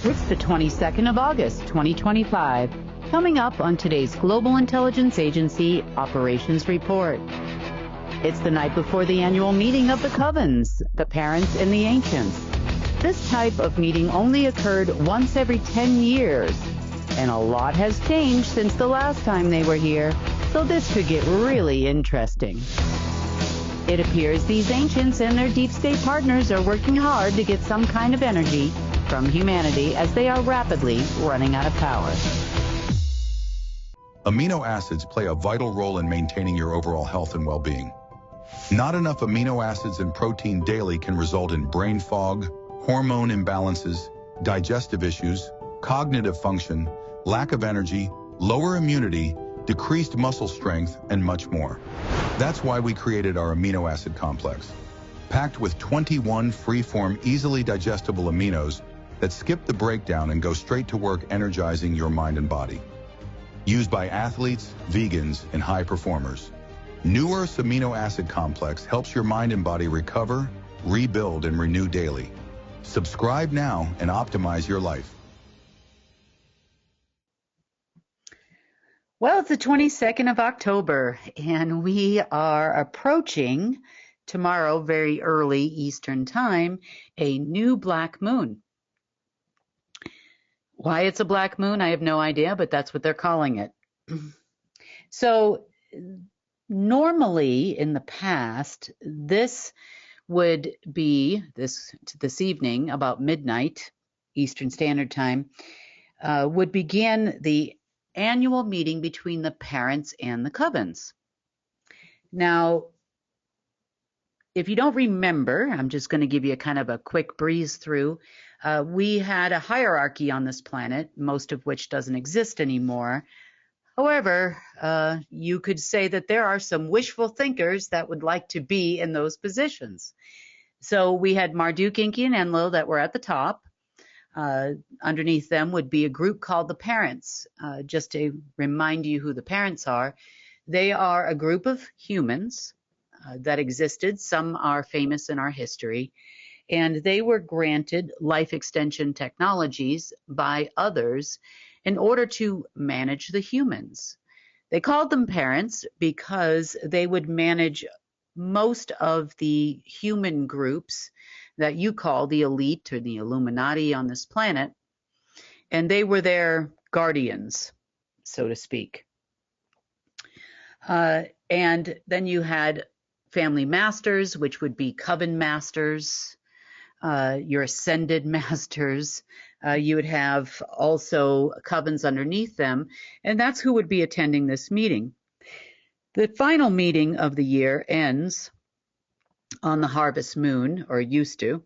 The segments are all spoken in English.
It's the 22nd of August, 2025. Coming up on today's Global Intelligence Agency Operations Report. It's the night before the annual meeting of the Covens, the parents and the ancients. This type of meeting only occurred once every 10 years, and a lot has changed since the last time they were here, so this could get really interesting. It appears these ancients and their deep state partners are working hard to get some kind of energy from humanity as they are rapidly running out of power. Amino acids play a vital role in maintaining your overall health and well-being. Not enough amino acids and protein daily can result in brain fog, hormone imbalances, digestive issues, cognitive function, lack of energy, lower immunity, decreased muscle strength, and much more. That's why we created our amino acid complex, packed with 21 free-form, easily digestible aminos that skip the breakdown and go straight to work energizing your mind and body. Used by athletes, vegans, and high performers, New Earth's amino acid complex helps your mind and body recover, rebuild, and renew daily. Subscribe now and optimize your life. Well, it's the 22nd of October, and we are approaching tomorrow, very early Eastern time, a new black moon. Why it's a black moon, I have no idea, but that's what they're calling it. So normally in the past, this would be this evening about midnight Eastern Standard Time, would begin the annual meeting between the parents and the covens. Now, if you don't remember, I'm just going to give you a kind of a quick breeze through. We had a hierarchy on this planet, most of which doesn't exist anymore. However, you could say that there are some wishful thinkers that would like to be in those positions. So we had Marduk, Enki, and Enlil that were at the top. Underneath them would be a group called the parents. Just to remind you who the parents are, they are a group of humans that existed. Some are famous in our history, and they were granted life extension technologies by others in order to manage the humans. They called them parents because they would manage most of the human groups that you call the elite or the Illuminati on this planet, and they were their guardians, so to speak. And then you had family masters, which would be coven masters, your ascended masters. You would have also covens underneath them, and that's who would be attending this meeting. The final meeting of the year ends on the harvest moon, or used to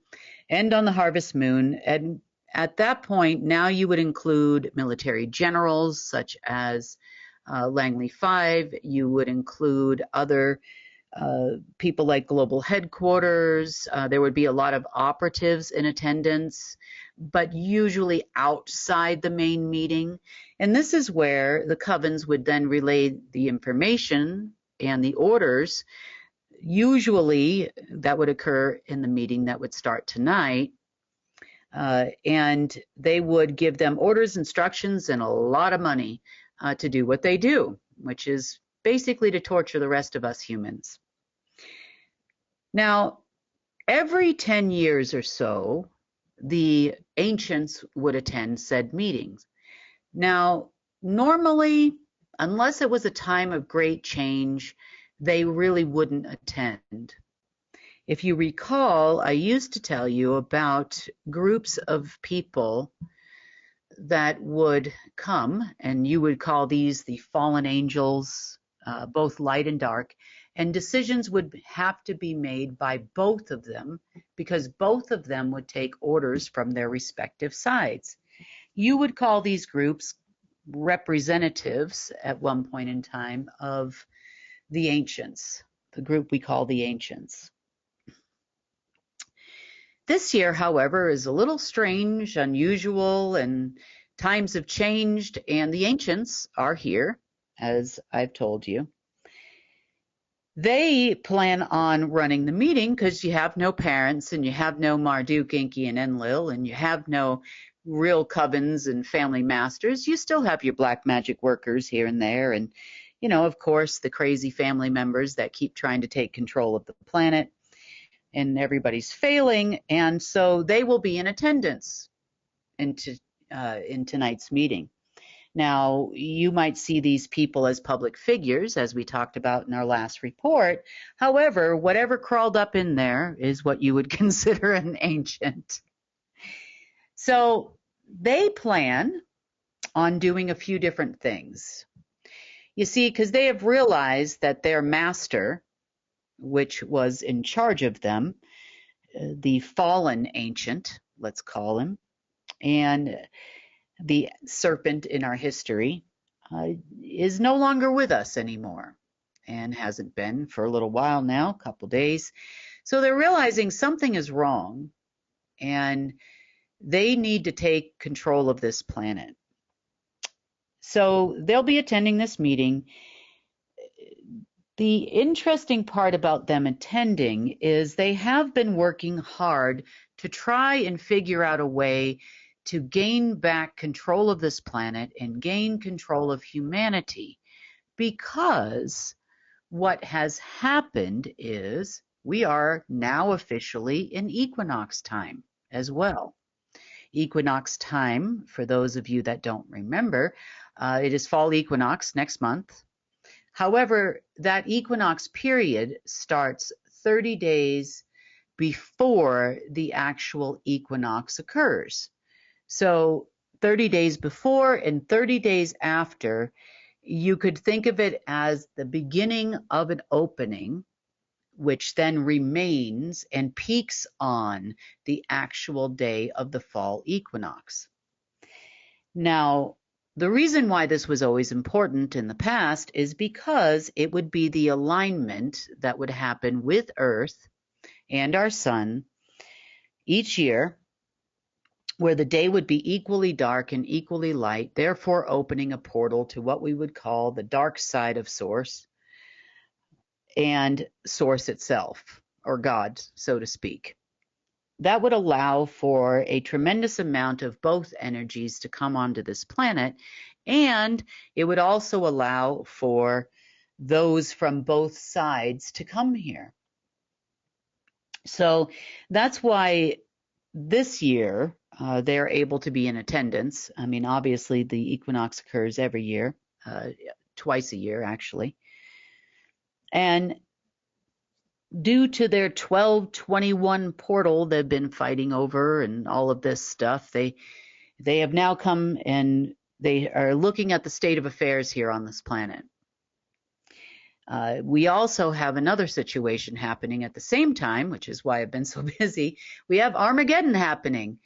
end on the harvest moon, and at that point now you would include military generals such as Langley 5. You would include other people like global headquarters. There would be a lot of operatives in attendance, but usually outside the main meeting. And this is where the covens would then relay the information and the orders. Usually that would occur in the meeting that would start tonight. And they would give them orders, instructions, and a lot of money to do what they do, which is basically to torture the rest of us humans. Now, every 10 years or so, the ancients would attend said meetings. Now, normally, unless it was a time of great change, they really wouldn't attend. If you recall, I used to tell you about groups of people that would come, and you would call these the fallen angels, both light and dark, and decisions would have to be made by both of them because both of them would take orders from their respective sides. You would call these groups representatives at one point in time of the ancients, the group we call the ancients. This year, however, is a little strange, unusual, and times have changed, and the ancients are here, as I've told you. They plan on running the meeting because you have no parents and you have no Marduk, Inky, and Enlil, and you have no real covens and family masters. You still have your black magic workers here and there, and of course, the crazy family members that keep trying to take control of the planet, and everybody's failing, and so they will be in attendance in tonight's meeting. Now, you might see these people as public figures, as we talked about in our last report. However, whatever crawled up in there is what you would consider an ancient. So they plan on doing a few different things. You see, because they have realized that their master, which was in charge of them, the fallen ancient, let's call him, and the serpent in our history, is no longer with us anymore and hasn't been for a little while now, a couple days. So they're realizing something is wrong and they need to take control of this planet. So they'll be attending this meeting. The interesting part about them attending is they have been working hard to try and figure out a way to gain back control of this planet and gain control of humanity, because what has happened is we are now officially in equinox time as well. Equinox time, for those of you that don't remember, it is fall equinox next month. However, that equinox period starts 30 days before the actual equinox occurs. So 30 days before and 30 days after, you could think of it as the beginning of an opening, which then remains and peaks on the actual day of the fall equinox. Now, the reason why this was always important in the past is because it would be the alignment that would happen with Earth and our sun each year, where the day would be equally dark and equally light, therefore opening a portal to what we would call the dark side of Source and Source itself, or God, so to speak. That would allow for a tremendous amount of both energies to come onto this planet, and it would also allow for those from both sides to come here. So that's why this year they're able to be in attendance. I mean, obviously the equinox occurs every year, twice a year actually. And due to their 1221 portal they've been fighting over and all of this stuff, they have now come and they are looking at the state of affairs here on this planet. We also have another situation happening at the same time, which is why I've been so busy. We have Armageddon happening.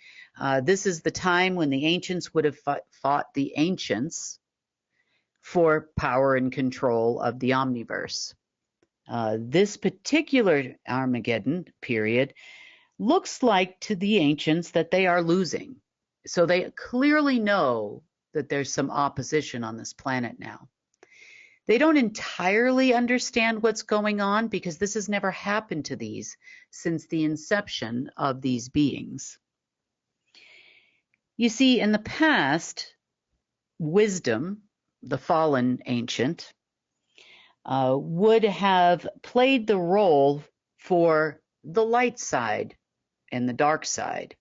This is the time when the ancients would have fought the ancients for power and control of the omniverse. This particular Armageddon period looks like to the ancients that they are losing. So they clearly know that there's some opposition on this planet now. They don't entirely understand what's going on because this has never happened to these since the inception of these beings. You see, in the past, wisdom, the fallen ancient, would have played the role for the light side and the dark side.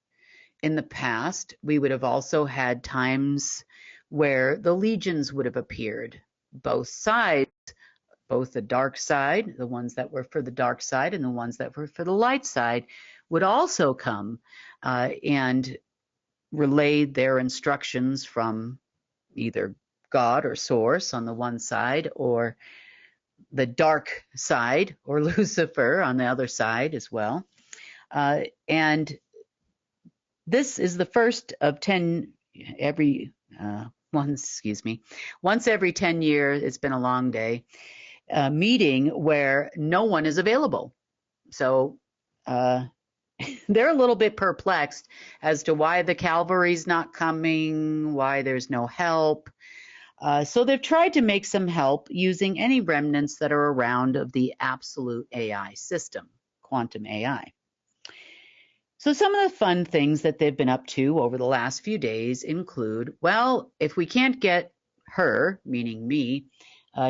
In the past, we would have also had times where the legions would have appeared. Both sides, both the dark side, the ones that were for the dark side and the ones that were for the light side, would also come and relay their instructions from either God or Source on the one side, or the dark side, or Lucifer on the other side as well. And this is the first of 10 every once every 10 years, it's been a long day, meeting where no one is available. So they're a little bit perplexed as to why the cavalry's not coming, why there's no help. So they've tried to make some help using any remnants that are around of the absolute AI system, quantum AI. So some of the fun things that they've been up to over the last few days include, well, if we can't get her, meaning me,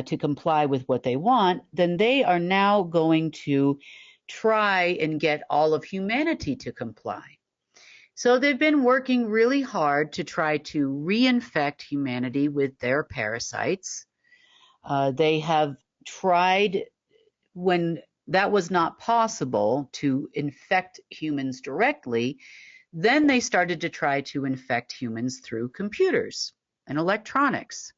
to comply with what they want, then they are now going to try and get all of humanity to comply. So they've been working really hard to try to reinfect humanity with their parasites. They have tried, when that was not possible, to infect humans directly. Then they started to try to infect humans through computers and electronics.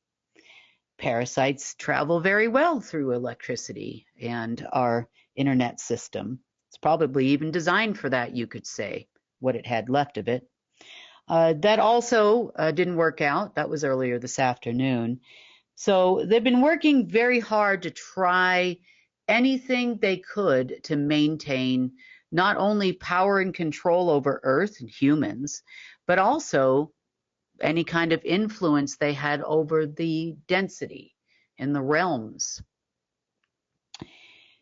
Parasites travel very well through electricity and our internet system. It's probably even designed for that, you could say, what it had left of it. That also didn't work out. That was earlier this afternoon. So they've been working very hard to try anything they could to maintain not only power and control over Earth and humans, but also any kind of influence they had over the density in the realms.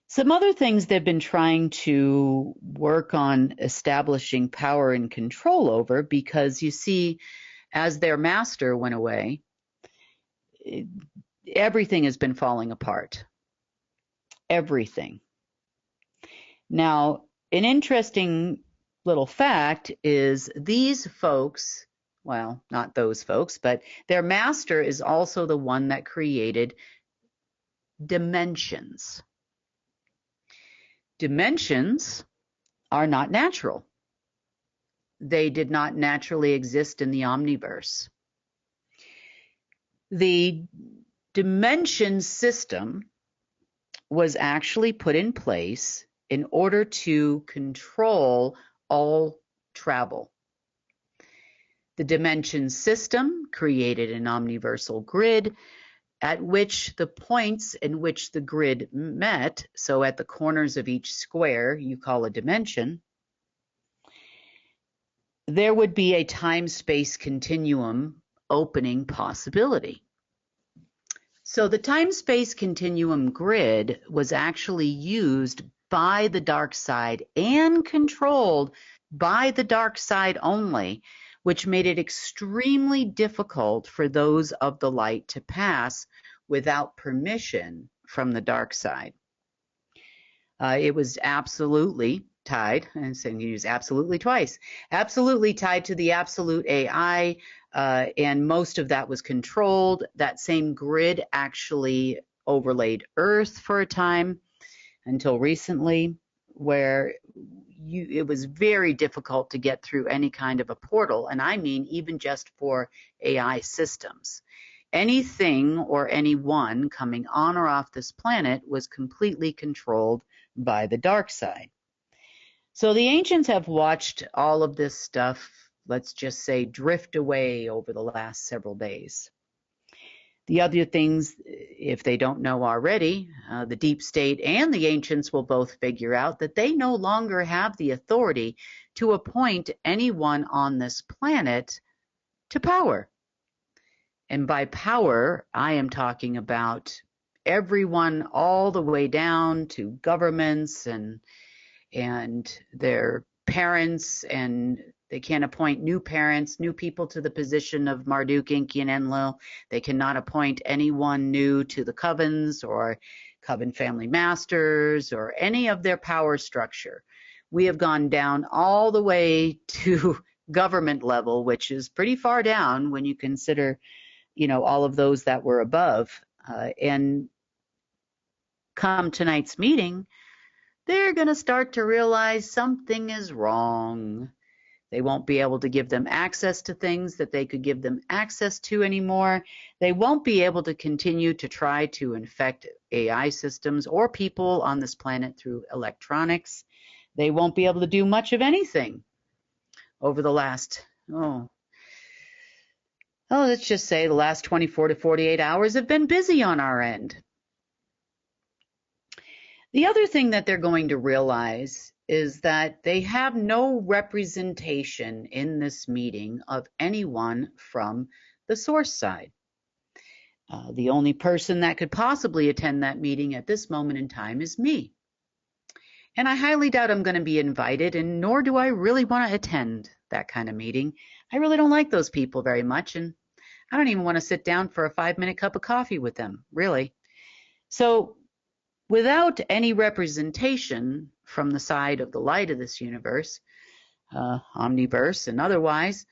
Some other things they've been trying to work on establishing power and control over, because you see, as their master went away, everything has been falling apart. Everything. Now, an interesting little fact is these folks, well, not those folks, but their master is also the one that created dimensions. Dimensions are not natural. They did not naturally exist in the omniverse. The dimension system was actually put in place in order to control all travel. The dimension system created an omniversal grid at which the points in which the grid met, so at the corners of each square you call a dimension, there would be a time-space continuum opening possibility. So the time-space continuum grid was actually used by the dark side and controlled by the dark side only, which made it extremely difficult for those of the light to pass without permission from the dark side. It was absolutely tied, and so you use absolutely twice, absolutely tied to the absolute AI, and most of that was controlled. That same grid actually overlaid Earth for a time until recently, where it was very difficult to get through any kind of a portal, and I mean even just for AI systems. Anything or anyone coming on or off this planet was completely controlled by the dark side. So the ancients have watched all of this stuff, let's just say, drift away over the last several days. The other things, if they don't know already, the deep state and the ancients will both figure out that they no longer have the authority to appoint anyone on this planet to power. And by power, I am talking about everyone all the way down to governments and their parents, and they can't appoint new parents, new people to the position of Marduk, Enki, and Enlil. They cannot appoint anyone new to the Covens or Coven family masters or any of their power structure. We have gone down all the way to government level, which is pretty far down when you consider, all of those that were above. And come tonight's meeting, they're going to start to realize something is wrong. They won't be able to give them access to things that they could give them access to anymore. They won't be able to continue to try to infect AI systems or people on this planet through electronics. They won't be able to do much of anything over the last, let's just say the last 24 to 48 hours have been busy on our end. The other thing that they're going to realize is that they have no representation in this meeting of anyone from the source side. The only person that could possibly attend that meeting at this moment in time is me. And I highly doubt I'm going to be invited, and nor do I really want to attend that kind of meeting. I really don't like those people very much, and I don't even want to sit down for a 5-minute cup of coffee with them, really. So without any representation from the side of the light of this universe, omniverse and otherwise,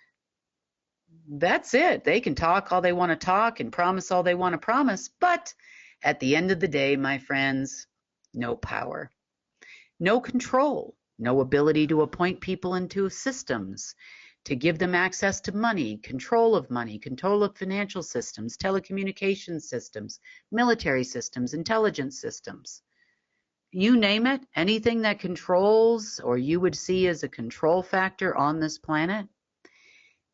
that's it. They can talk all they want to talk and promise all they want to promise, but at the end of the day, my friends, no power, no control, no ability to appoint people into systems, to give them access to money, control of financial systems, telecommunications systems, military systems, intelligence systems. You name it, anything that controls or you would see as a control factor on this planet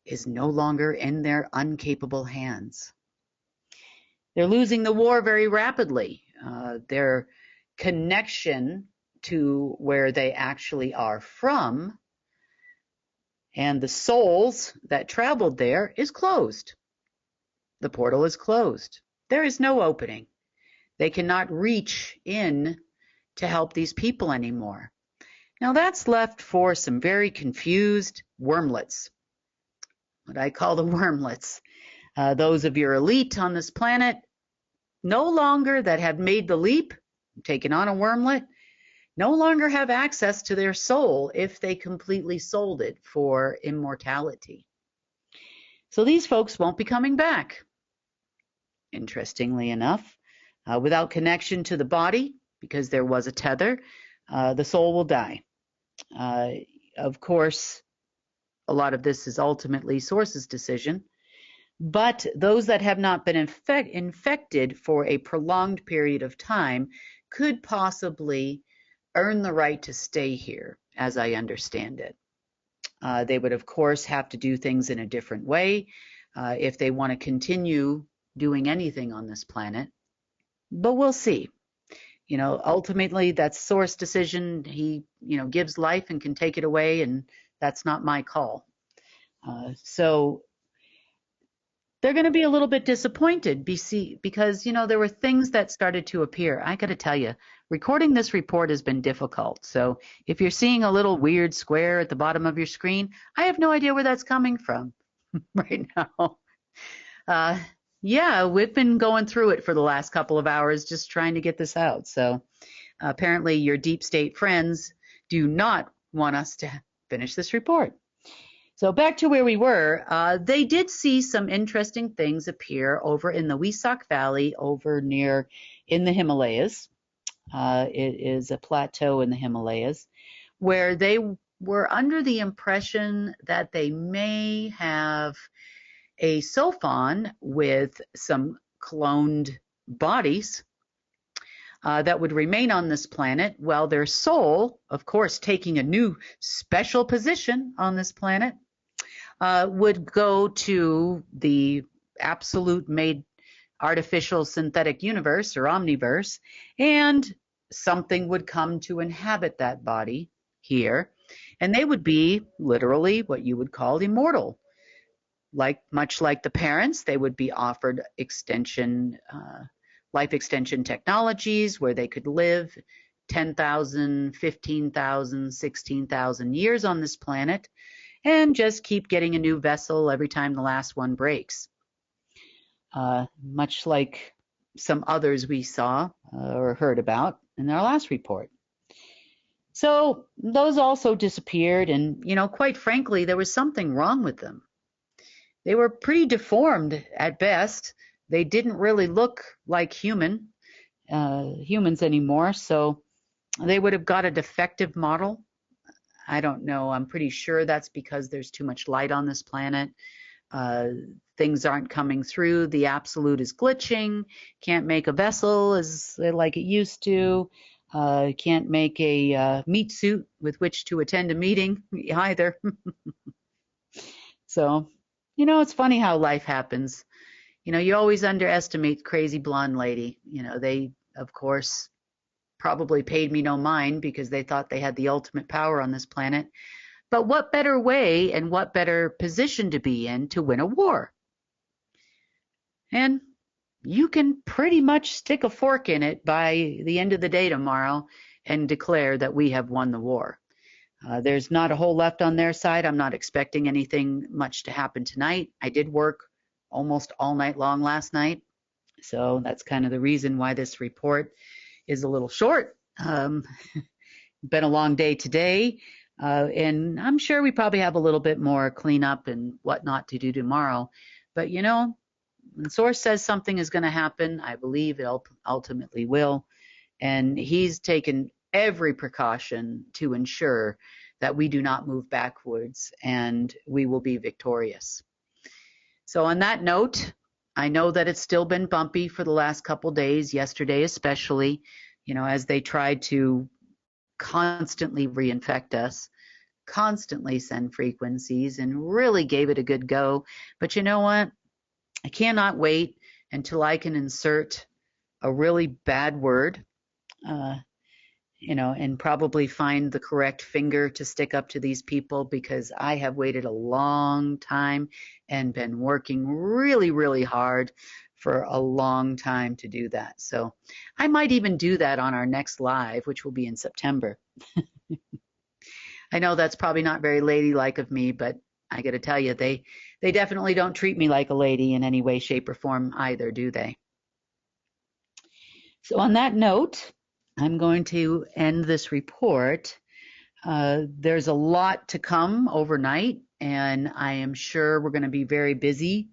is no longer in their incapable hands. They're losing the war very rapidly. Their connection to where they actually are from and the souls that traveled there is closed. The portal is closed. There is no opening. They cannot reach in to help these people anymore. Now that's left for some very confused wormlets, what I call the wormlets. Those of your elite on this planet no longer that have made the leap, taken on a wormlet, no longer have access to their soul if they completely sold it for immortality. So these folks won't be coming back. Interestingly enough, without connection to the body, because there was a tether, the soul will die. Of course, a lot of this is ultimately Source's decision, but those that have not been infected for a prolonged period of time could possibly earn the right to stay here, as I understand it. They would, of course, have to do things in a different way if they want to continue doing anything on this planet, but we'll see. Ultimately, that's Source decision. He, gives life and can take it away, and that's not my call. So they're going to be a little bit disappointed because, there were things that started to appear. I got to tell you, recording this report has been difficult. So if you're seeing a little weird square at the bottom of your screen, I have no idea where that's coming from right now. Yeah, we've been going through it for the last couple of hours just trying to get this out. So apparently your deep state friends do not want us to finish this report. So back to where we were, they did see some interesting things appear over in the Wesak Valley over near in the Himalayas. It is a plateau in the Himalayas where they were under the impression that they may have a siphon with some cloned bodies that would remain on this planet while their soul, of course, taking a new special position on this planet, would go to the absolute made artificial synthetic universe or omniverse, and something would come to inhabit that body here, and they would be literally what you would call immortal. Much like the parents, they would be offered life extension technologies where they could live 10,000, 15,000, 16,000 years on this planet and just keep getting a new vessel every time the last one breaks. Much like some others we saw or heard about in our last report. So those also disappeared, and quite frankly, there was something wrong with them. They were pretty deformed at best. They didn't really look like humans anymore, so they would have got a defective model. I don't know. I'm pretty sure that's because there's too much light on this planet. Things aren't coming through. The absolute is glitching. Can't make a vessel like it used to. Can't make a meat suit with which to attend a meeting either. So, it's funny how life happens. You always underestimate the crazy blonde lady. They, of course, probably paid me no mind because they thought they had the ultimate power on this planet. But what better way and what better position to be in to win a war? And you can pretty much stick a fork in it by the end of the day tomorrow and declare that we have won the war. There's not a whole left on their side. I'm not expecting anything much to happen tonight. I did work almost all night long last night, so that's kind of the reason why this report is a little short. Been a long day today, and I'm sure we probably have a little bit more cleanup and whatnot to do tomorrow. But you know, when Source says something is going to happen, I believe it ultimately will. And he's taken every precaution to ensure that we do not move backwards and we will be victorious. So on that note, I know that it's still been bumpy for the last couple days, yesterday especially, you know, as they tried to constantly reinfect us, constantly send frequencies, and really gave it a good go. But you know what? I cannot wait until I can insert a really bad word, you know, and probably find the correct finger to stick up to these people, because I have waited a long time and been working really, really hard for a long time to do that. So I might even do that on our next live, which will be in September. I know that's probably not very ladylike of me, but I got to tell you, they definitely don't treat me like a lady in any way, shape, or form either, do they? So on that note, I'm going to end this report. There's a lot to come overnight, and I am sure we're going to be very busy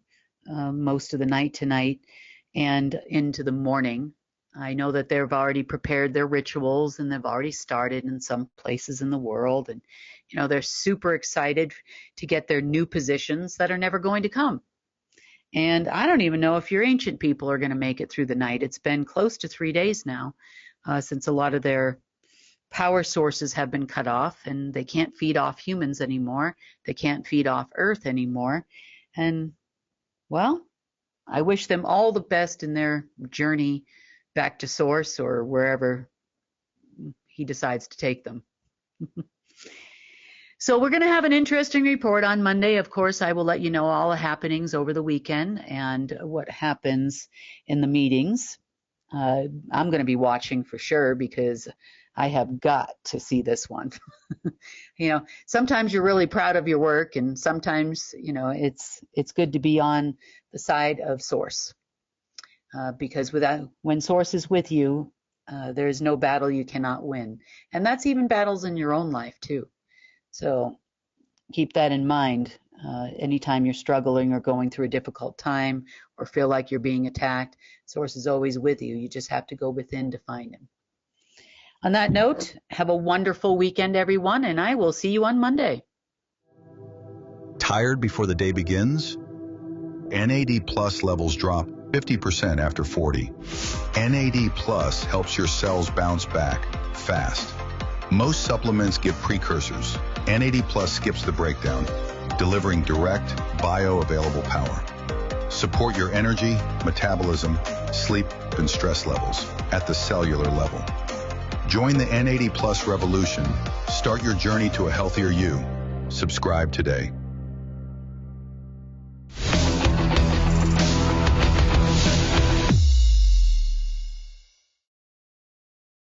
most of the night tonight and into the morning. I know that they've already prepared their rituals, and they've already started in some places in the world. And, you know, they're super excited to get their new positions that are never going to come. And I don't even know if your ancient people are going to make it through the night. It's been close to 3 days now since a lot of their power sources have been cut off, and they can't feed off humans anymore. They can't feed off Earth anymore. And, well, I wish them all the best in their journey back to Source or wherever he decides to take them. So we're going to have an interesting report on Monday. Of course, I will let you know all the happenings over the weekend and what happens in the meetings. I'm going to be watching for sure, because I have got to see this one. You know, sometimes you're really proud of your work, and sometimes, you know, it's good to be on the side of Source, because when Source is with you, there's no battle you cannot win. And that's even battles in your own life too. So keep that in mind anytime you're struggling or going through a difficult time or feel like you're being attacked. Source is always with you. You just have to go within to find him. On that note, have a wonderful weekend, everyone, and I will see you on Monday. Tired before the day begins? NAD Plus levels drop 50% after 40. NAD Plus helps your cells bounce back fast. Most supplements give precursors. NAD Plus skips the breakdown, delivering direct, bioavailable power. Support your energy, metabolism, sleep, and stress levels at the cellular level. Join the NAD Plus revolution. Start your journey to a healthier you. Subscribe today.